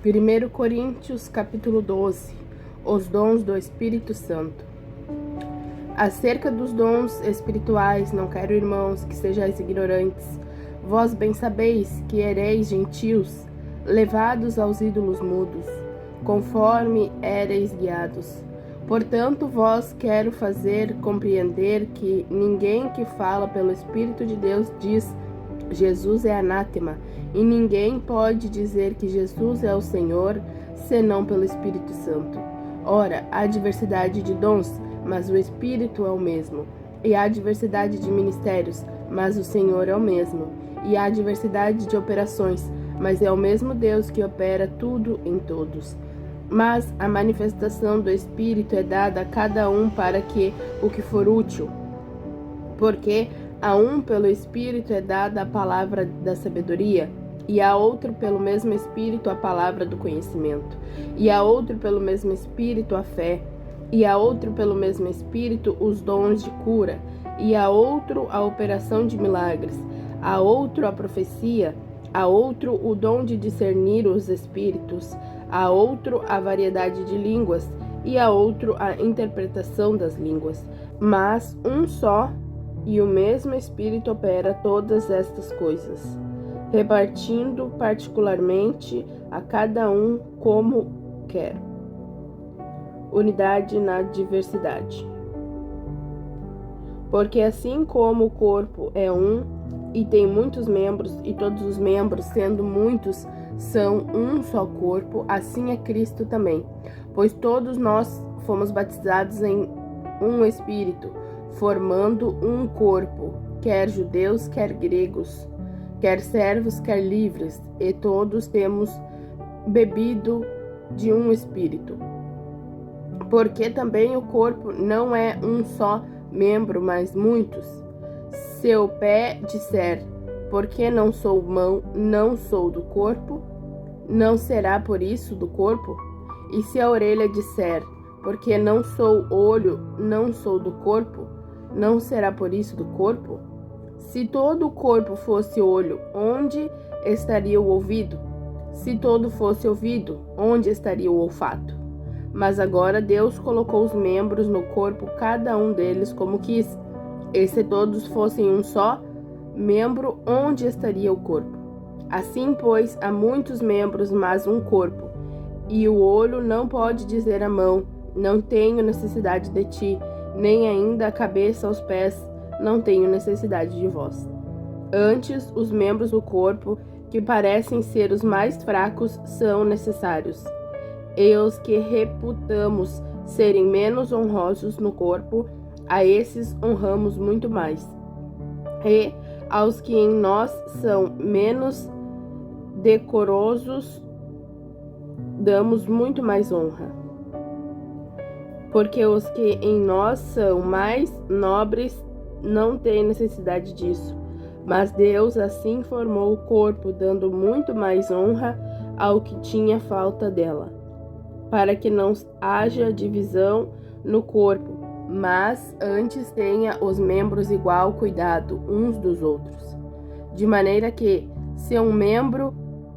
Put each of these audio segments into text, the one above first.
1 Coríntios capítulo 12. Os dons do Espírito Santo. Acerca dos dons espirituais, não quero, irmãos, que sejais ignorantes. Vós bem sabeis que ereis gentios, levados aos ídolos mudos, conforme éreis guiados. Portanto, vós quero fazer compreender que ninguém que fala pelo Espírito de Deus diz: Jesus é anátema, e ninguém pode dizer que Jesus é o Senhor, senão pelo Espírito Santo. Ora, há diversidade de dons, mas o Espírito é o mesmo. E há diversidade de ministérios, mas o Senhor é o mesmo. E há diversidade de operações, mas é o mesmo Deus que opera tudo em todos. Mas a manifestação do Espírito é dada a cada um para o que for útil. Porque a um pelo Espírito é dada a palavra da sabedoria, e a outro pelo mesmo Espírito a palavra do conhecimento, e a outro pelo mesmo Espírito a fé, e a outro pelo mesmo Espírito os dons de cura, e a outro a operação de milagres, a outro a profecia, a outro o dom de discernir os espíritos, a outro a variedade de línguas, e a outro a interpretação das línguas. Mas um só e o mesmo Espírito opera todas estas coisas, repartindo particularmente a cada um como quer. Unidade na diversidade. Porque assim como o corpo é um e tem muitos membros, e todos os membros, sendo muitos, são um só corpo, assim é Cristo também. Pois todos nós fomos batizados em um Espírito, formando um corpo, quer judeus, quer gregos, quer servos, quer livres, e todos temos bebido de um Espírito. Porque também o corpo não é um só membro, mas muitos. Se o pé disser, porque não sou mão, não sou do corpo, não será por isso do corpo? E se a orelha disser, porque não sou olho, não sou do corpo, não será por isso do corpo? Se todo o corpo fosse olho, onde estaria o ouvido? Se todo fosse ouvido, onde estaria o olfato? Mas agora Deus colocou os membros no corpo, cada um deles como quis. E se todos fossem um só membro, onde estaria o corpo? Assim, pois, há muitos membros, mas um corpo. E o olho não pode dizer à mão: não tenho necessidade de ti, nem ainda a cabeça aos pés: não tenho necessidade de vós. Antes, os membros do corpo, que parecem ser os mais fracos, são necessários. E os que reputamos serem menos honrosos no corpo, a esses honramos muito mais. E aos que em nós são menos decorosos, damos muito mais honra. Porque os que em nós são mais nobres não têm necessidade disso, mas Deus assim formou o corpo, dando muito mais honra ao que tinha falta dela, para que não haja divisão no corpo, mas antes tenha os membros igual cuidado uns dos outros. De maneira que, se um membro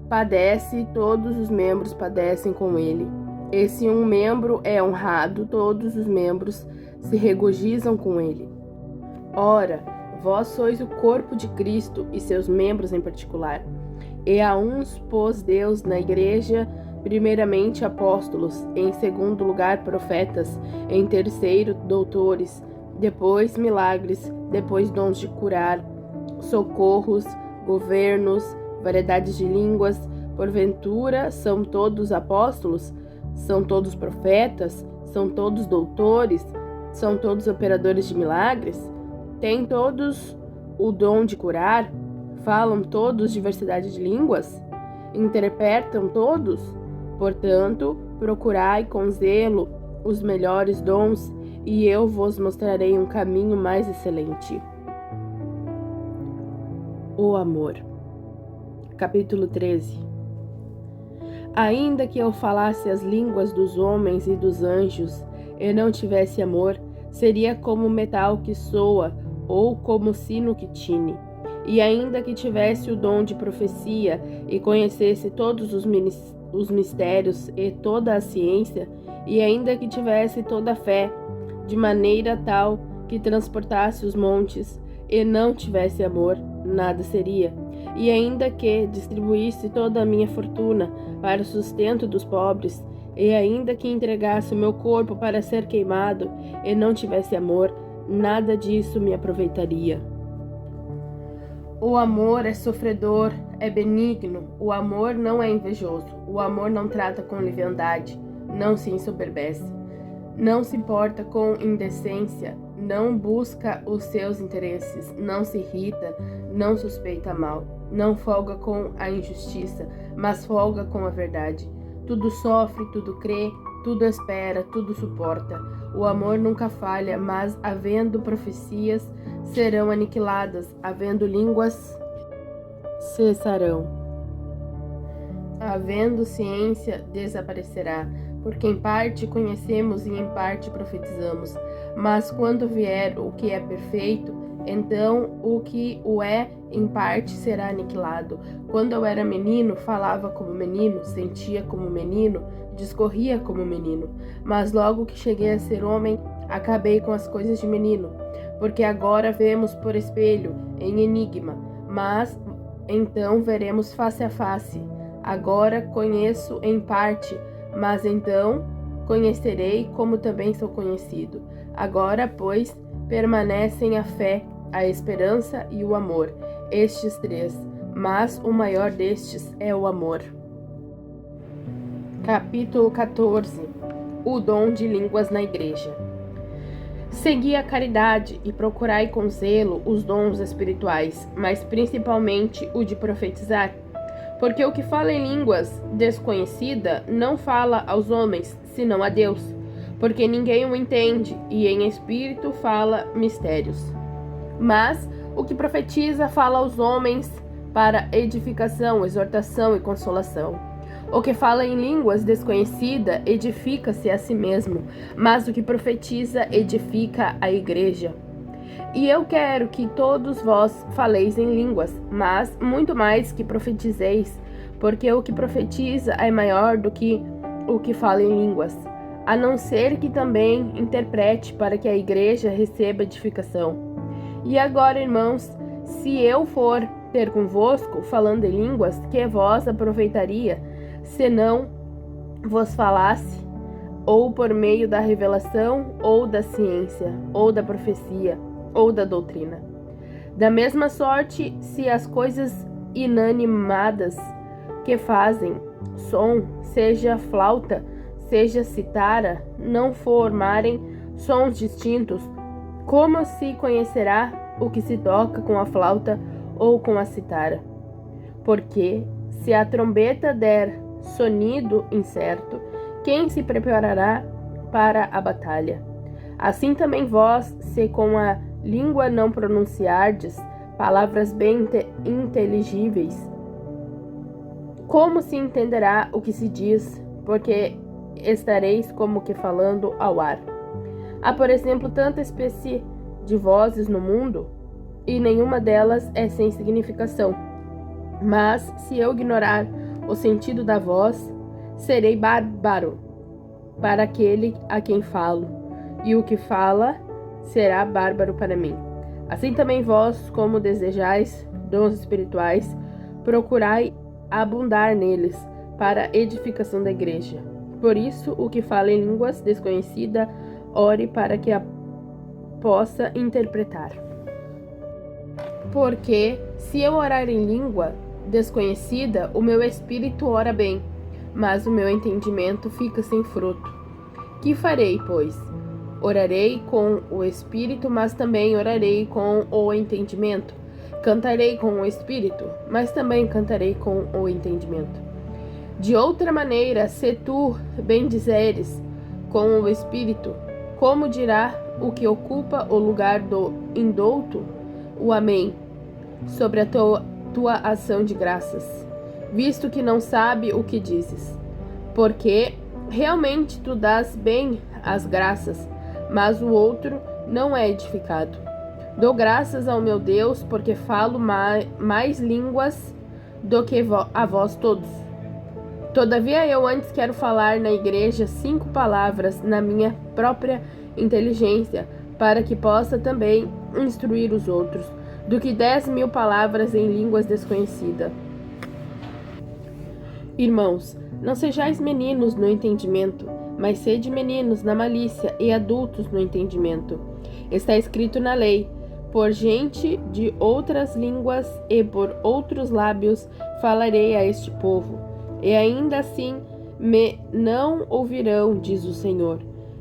padece, todos os membros padecem com ele. E se um membro é honrado, todos os membros se regozijam com ele. Ora, vós sois o corpo de Cristo e seus membros em particular. E a uns pôs Deus na igreja, primeiramente apóstolos, em segundo lugar profetas, em terceiro doutores, depois milagres, depois dons de curar, socorros, governos, variedades de línguas. Porventura são todos apóstolos? São todos profetas? São todos doutores? São todos operadores de milagres? Têm todos o dom de curar? Falam todos diversidade de línguas? Interpretam todos? Portanto, procurai com zelo os melhores dons, e eu vos mostrarei um caminho mais excelente. O amor. Capítulo 13. Ainda que eu falasse as línguas dos homens e dos anjos, e não tivesse amor, seria como metal que soa, ou como sino que tine. E ainda que tivesse o dom de profecia, e conhecesse todos os os mistérios e toda a ciência, e ainda que tivesse toda a fé, de maneira tal que transportasse os montes, e não tivesse amor, nada seria. E ainda que distribuísse toda a minha fortuna para o sustento dos pobres, e ainda que entregasse o meu corpo para ser queimado, e não tivesse amor, nada disso me aproveitaria. O amor é sofredor, é benigno, o amor não é invejoso, o amor não trata com leviandade, não se ensoberbece, não se porta com indecência, não busca os seus interesses, não se irrita, não suspeita mal, não folga com a injustiça, mas folga com a verdade. Tudo sofre, tudo crê, tudo espera, tudo suporta. O amor nunca falha, mas havendo profecias, serão aniquiladas, havendo línguas, cessarão. Havendo ciência, desaparecerá, porque em parte conhecemos e em parte profetizamos. Mas quando vier o que é perfeito, então o que o é em parte será aniquilado. Quando eu era menino, falava como menino, sentia como menino, discorria como menino. Mas logo que cheguei a ser homem, acabei com as coisas de menino. Porque agora vemos por espelho, em enigma, mas então veremos face a face. Agora conheço em parte, mas então conhecerei como também sou conhecido. Agora, pois, permanecem a fé, a esperança e o amor, estes três, mas o maior destes é o amor. Capítulo 14. O dom de línguas na igreja. Segui a caridade e procurai com zelo os dons espirituais, mas principalmente o de profetizar. Porque o que fala em línguas desconhecida não fala aos homens, senão a Deus, porque ninguém o entende, e em espírito fala mistérios. Mas o que profetiza fala aos homens para edificação, exortação e consolação. O que fala em línguas desconhecida edifica-se a si mesmo, mas o que profetiza edifica a igreja. E eu quero que todos vós faleis em línguas, mas muito mais que profetizeis, porque o que profetiza é maior do que o que fala em línguas, a não ser que também interprete para que a igreja receba edificação. E agora, irmãos, se eu for ter convosco falando em línguas, que vós aproveitaria, se não vos falasse, ou por meio da revelação, ou da ciência, ou da profecia, ou da doutrina. Da mesma sorte, se as coisas inanimadas que fazem som, seja flauta, seja citara, não formarem sons distintos, como se conhecerá o que se toca com a flauta ou com a citara? Porque, se a trombeta der sonido incerto, quem se preparará para a batalha? Assim também vós, se com a língua não pronunciardes palavras bem inteligíveis, como se entenderá o que se diz? Porque estareis como que falando ao ar. Há, por exemplo, tanta espécie de vozes no mundo, e nenhuma delas é sem significação. Mas, se eu ignorar o sentido da voz, serei bárbaro para aquele a quem falo, e o que fala será bárbaro para mim. Assim também vós, como desejais dons espirituais, procurai abundar neles, para a edificação da igreja. Por isso, o que fala em línguas desconhecida, ore para que a possa interpretar. Porque, se eu orar em língua desconhecida, o meu espírito ora bem, mas o meu entendimento fica sem fruto. Que farei, pois? Orarei com o espírito, mas também orarei com o entendimento. Cantarei com o espírito, mas também cantarei com o entendimento. De outra maneira, se tu bendizeres com o espírito, como dirá o que ocupa o lugar do indouto, o amém, sobre a tua ação de graças, visto que não sabe o que dizes? Porque realmente tu dás bem as graças, mas o outro não é edificado. Dou graças ao meu Deus, porque falo mais línguas do que a vós todos. Todavia eu antes quero falar na igreja 5 palavras na minha própria inteligência, para que possa também instruir os outros, do que 10.000 palavras em línguas desconhecidas. Irmãos, não sejais meninos no entendimento, mas sede meninos na malícia e adultos no entendimento. Está escrito na lei: por gente de outras línguas e por outros lábios falarei a este povo, e ainda assim me não ouvirão, diz o Senhor.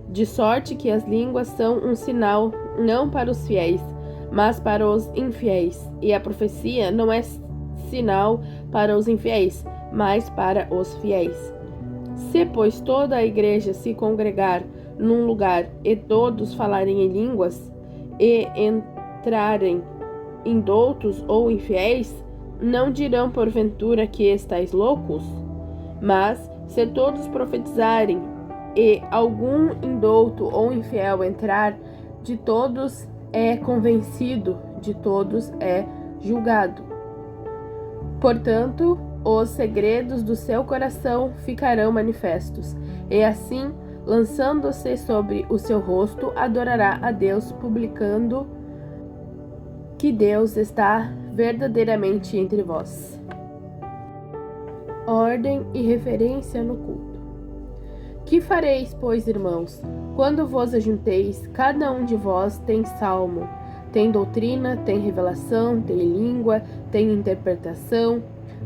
De sorte que as línguas são um sinal não para os fiéis, mas para os infiéis, e a profecia não é sinal para os infiéis, mas para os fiéis. Se, pois, toda a igreja se congregar num lugar e todos falarem em línguas e entrarem indoutos ou infiéis, não dirão porventura que estáis loucos? Mas, se todos profetizarem e algum indouto ou infiel entrar, de todos é convencido, de todos é julgado. Portanto, os segredos do seu coração ficarão manifestos, e assim, lançando-se sobre o seu rosto, adorará a Deus, publicando que Deus está verdadeiramente entre vós. Ordem e referência no culto. Que fareis, pois, irmãos, quando vos ajunteis? Cada um de vós tem salmo, tem doutrina, tem revelação, tem língua, tem interpretação.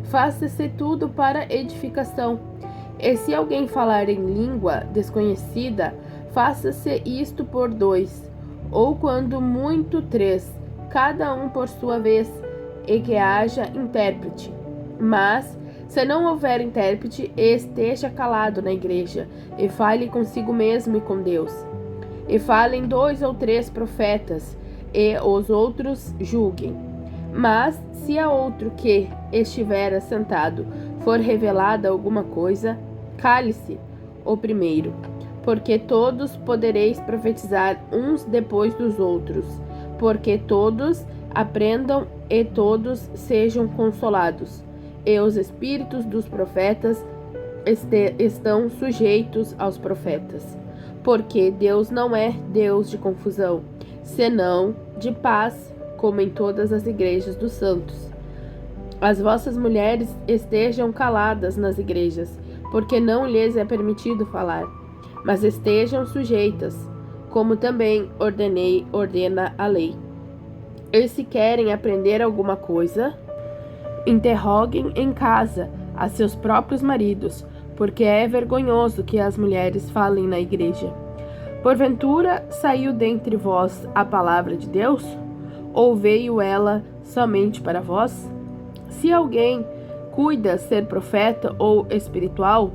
Faça-se tudo para edificação. E se alguém falar em língua desconhecida, faça-se isto por 2, ou quando muito 3, cada um por sua vez, e que haja intérprete. Mas, se não houver intérprete, esteja calado na igreja, e fale consigo mesmo e com Deus. E falem 2 ou 3 profetas, e os outros julguem. Mas, se a outro que estiver assentado for revelada alguma coisa, cale-se o primeiro, porque todos podereis profetizar uns depois dos outros, porque todos aprendam e todos sejam consolados. E os espíritos dos profetas estão sujeitos aos profetas, porque Deus não é Deus de confusão, senão de paz, como em todas as igrejas dos santos. As vossas mulheres estejam caladas nas igrejas, porque não lhes é permitido falar, mas estejam sujeitas, como também ordena a lei. E se querem aprender alguma coisa, interroguem em casa a seus próprios maridos, porque é vergonhoso que as mulheres falem na igreja. Porventura saiu dentre vós a palavra de Deus? Ou veio ela somente para vós? Se alguém cuida ser profeta ou espiritual,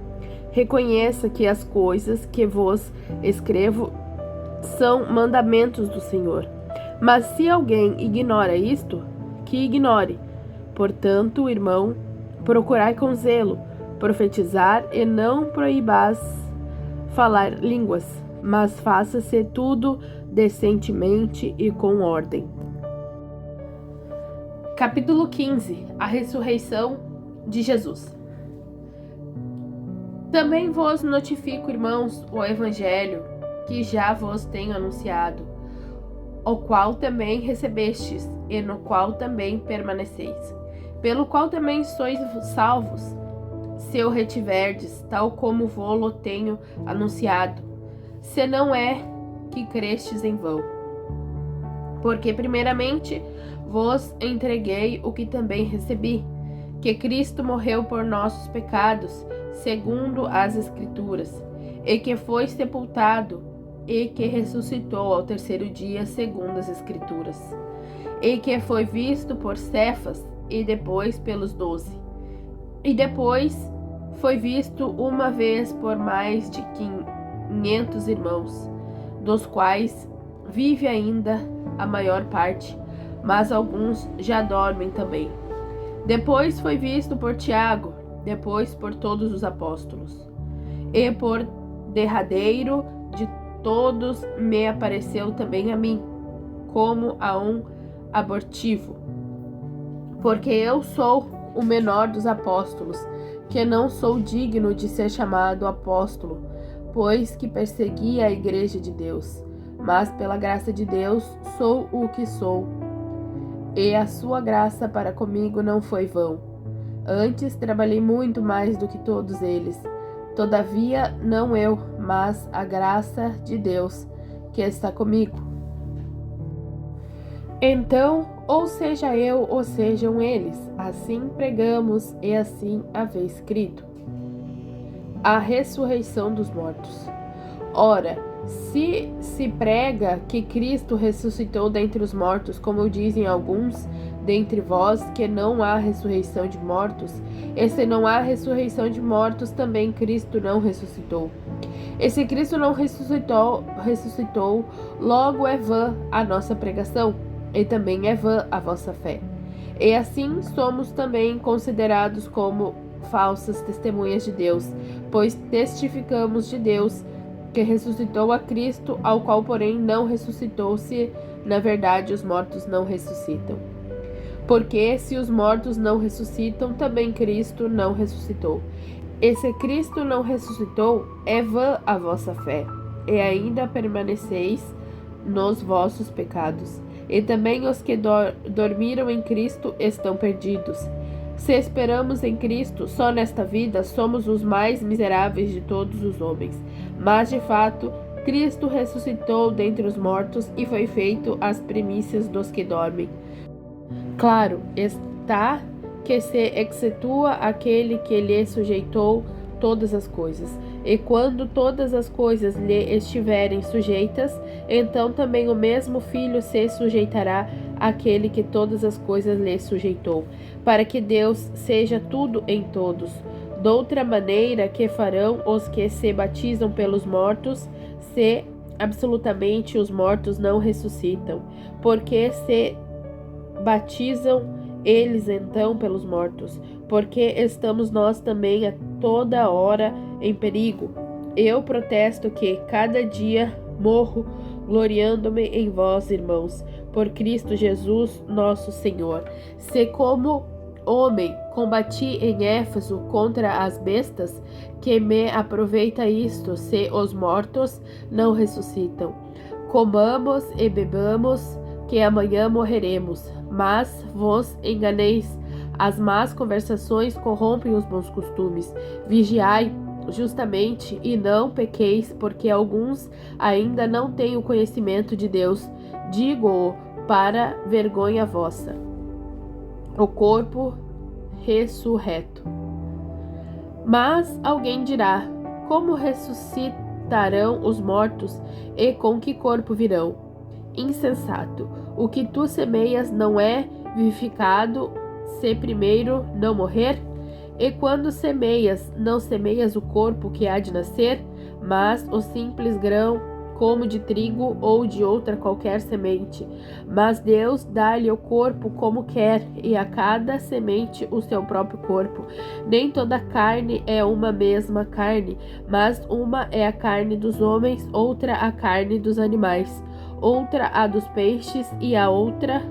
reconheça que as coisas que vos escrevo são mandamentos do Senhor. Mas se alguém ignora isto, que ignore. Portanto, irmão, procurai com zelo profetizar e não proibais falar línguas, mas faça-se tudo decentemente e com ordem. Capítulo 15. A ressurreição de Jesus. Também vos notifico, irmãos, o evangelho que já vos tenho anunciado, o qual também recebestes e no qual também permaneceis, pelo qual também sois salvos, se o retiverdes, tal como vô-lo tenho anunciado, se não é que crestes em vão. Porque primeiramente vos entreguei o que também recebi, que Cristo morreu por nossos pecados, segundo as Escrituras, e que foi sepultado, e que ressuscitou ao terceiro dia, segundo as Escrituras, e que foi visto por Cefas, e depois pelos 12. E depois foi visto uma vez por mais de 500 irmãos, dos quais vive ainda a maior parte, mas alguns já dormem também. Depois foi visto por Tiago, depois por todos os apóstolos. E por derradeiro de todos me apareceu também a mim, como a um abortivo, porque eu sou o menor dos apóstolos, que não sou digno de ser chamado apóstolo, pois que persegui a igreja de Deus. Mas pela graça de Deus sou o que sou, e a sua graça para comigo não foi vão. Antes trabalhei muito mais do que todos eles. Todavia, não eu, mas a graça de Deus que está comigo. Então, ou seja eu, ou sejam eles, assim pregamos e assim havia escrito. A ressurreição dos mortos. Ora, se prega que Cristo ressuscitou dentre os mortos, como dizem alguns dentre vós, que não há ressurreição de mortos, e se não há ressurreição de mortos, também Cristo não ressuscitou. E se Cristo não ressuscitou, logo é vã a nossa pregação, e também é vã a vossa fé. E assim somos também considerados como falsas testemunhas de Deus, pois testificamos de Deus que ressuscitou a Cristo, ao qual, porém, não ressuscitou, se na verdade os mortos não ressuscitam. Porque se os mortos não ressuscitam, também Cristo não ressuscitou. E se Cristo não ressuscitou, é vã a vossa fé, e ainda permaneceis nos vossos pecados. E também os que dormiram em Cristo estão perdidos. Se esperamos em Cristo só nesta vida, somos os mais miseráveis de todos os homens. Mas, de fato, Cristo ressuscitou dentre os mortos e foi feito as primícias dos que dormem. Claro está que se excetua aquele que lhe sujeitou todas as coisas. E quando todas as coisas lhe estiverem sujeitas, então também o mesmo Filho se sujeitará àquele que todas as coisas lhe sujeitou, para que Deus seja tudo em todos. Doutra maneira que farão os que se batizam pelos mortos, se absolutamente os mortos não ressuscitam, porque se batizam eles então pelos mortos, porque estamos nós também a toda hora em perigo. Eu protesto que cada dia morro, gloriando-me em vós, irmãos, por Cristo Jesus, nosso Senhor. Se como homem combati em Éfeso contra as bestas, que me aproveita isto, se os mortos não ressuscitam? Comamos e bebamos, que amanhã morreremos. Mas vos enganeis, as más conversações corrompem os bons costumes. Vigiai justamente e não pequeis, porque alguns ainda não têm o conhecimento de Deus. Digo-o para vergonha vossa. O corpo ressurreto. Mas alguém dirá: como ressuscitarão os mortos, e com que corpo virão? Insensato, o que tu semeias não é vivificado, se primeiro não morrer? E quando semeias, não semeias o corpo que há de nascer, mas o simples grão, como de trigo ou de outra qualquer semente. Mas Deus dá-lhe o corpo como quer, e a cada semente o seu próprio corpo. Nem toda carne é uma mesma carne, mas uma é a carne dos homens, outra a carne dos animais, outra a dos peixes e a outra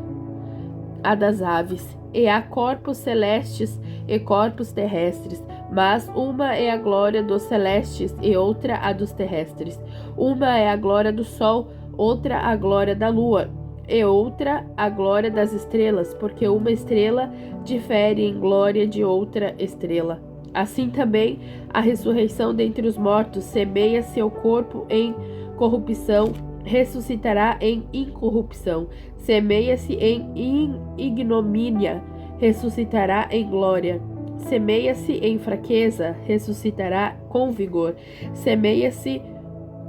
a das aves. E há corpos celestes e corpos terrestres, mas uma é a glória dos celestes e outra a dos terrestres. Uma é a glória do sol, outra a glória da lua, e outra a glória das estrelas, porque uma estrela difere em glória de outra estrela. Assim também a ressurreição dentre os mortos: semeia seu corpo em corrupção, ressuscitará em incorrupção. Semeia-se em ignomínia, ressuscitará em glória. Semeia-se em fraqueza, ressuscitará com vigor. Semeia-se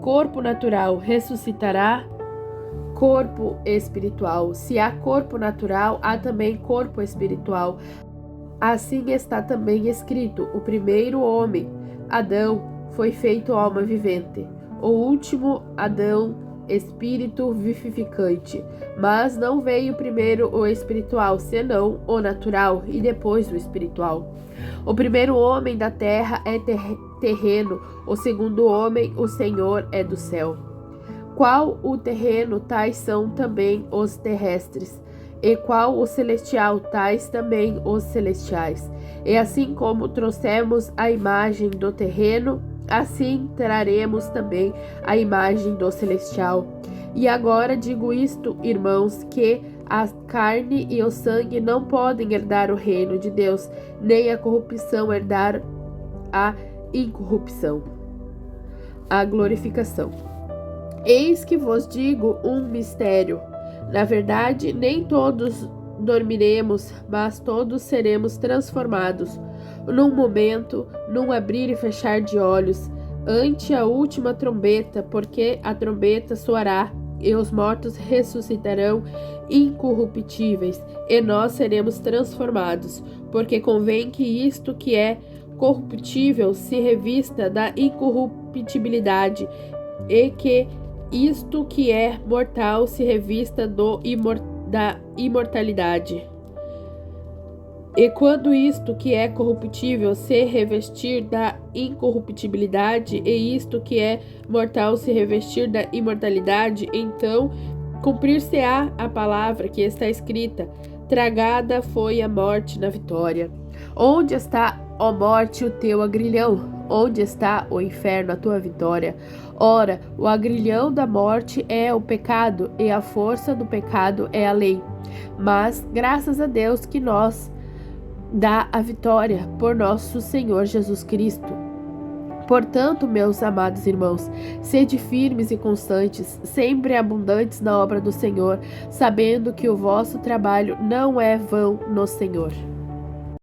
corpo natural, ressuscitará corpo espiritual. Se há corpo natural, há também corpo espiritual. Assim está também escrito: o primeiro homem, Adão, foi feito alma vivente. O último, Adão, espírito vivificante. Mas não veio primeiro o espiritual, senão o natural, e depois o espiritual. O primeiro homem da terra é terreno, o segundo homem, o Senhor, é do céu. Qual o terreno, tais são também os terrestres. e qual o celestial, tais também os celestiais. E assim como trouxemos a imagem do terreno, assim traremos também a imagem do celestial. E agora digo isto, irmãos, que a carne e o sangue não podem herdar o reino de Deus, nem a corrupção herdar a incorrupção. A glorificação. Eis que vos digo um mistério. Na verdade, nem todos dormiremos, mas todos seremos transformados, num momento, num abrir e fechar de olhos, ante a última trombeta, porque a trombeta soará, e os mortos ressuscitarão incorruptíveis, e nós seremos transformados, porque convém que isto que é corruptível se revista da incorruptibilidade, e que isto que é mortal se revista da imortalidade. E quando isto que é corruptível se revestir da incorruptibilidade, e isto que é mortal se revestir da imortalidade, então cumprir-se-á a palavra que está escrita: tragada foi a morte na vitória. Onde está, ó morte, o teu agrilhão? Onde está, o inferno, a tua vitória? Ora, o agrilhão da morte é o pecado, e a força do pecado é a lei. Mas, graças a Deus que nos dá a vitória por nosso Senhor Jesus Cristo. Portanto, meus amados irmãos, sede firmes e constantes, sempre abundantes na obra do Senhor, sabendo que o vosso trabalho não é vão no Senhor.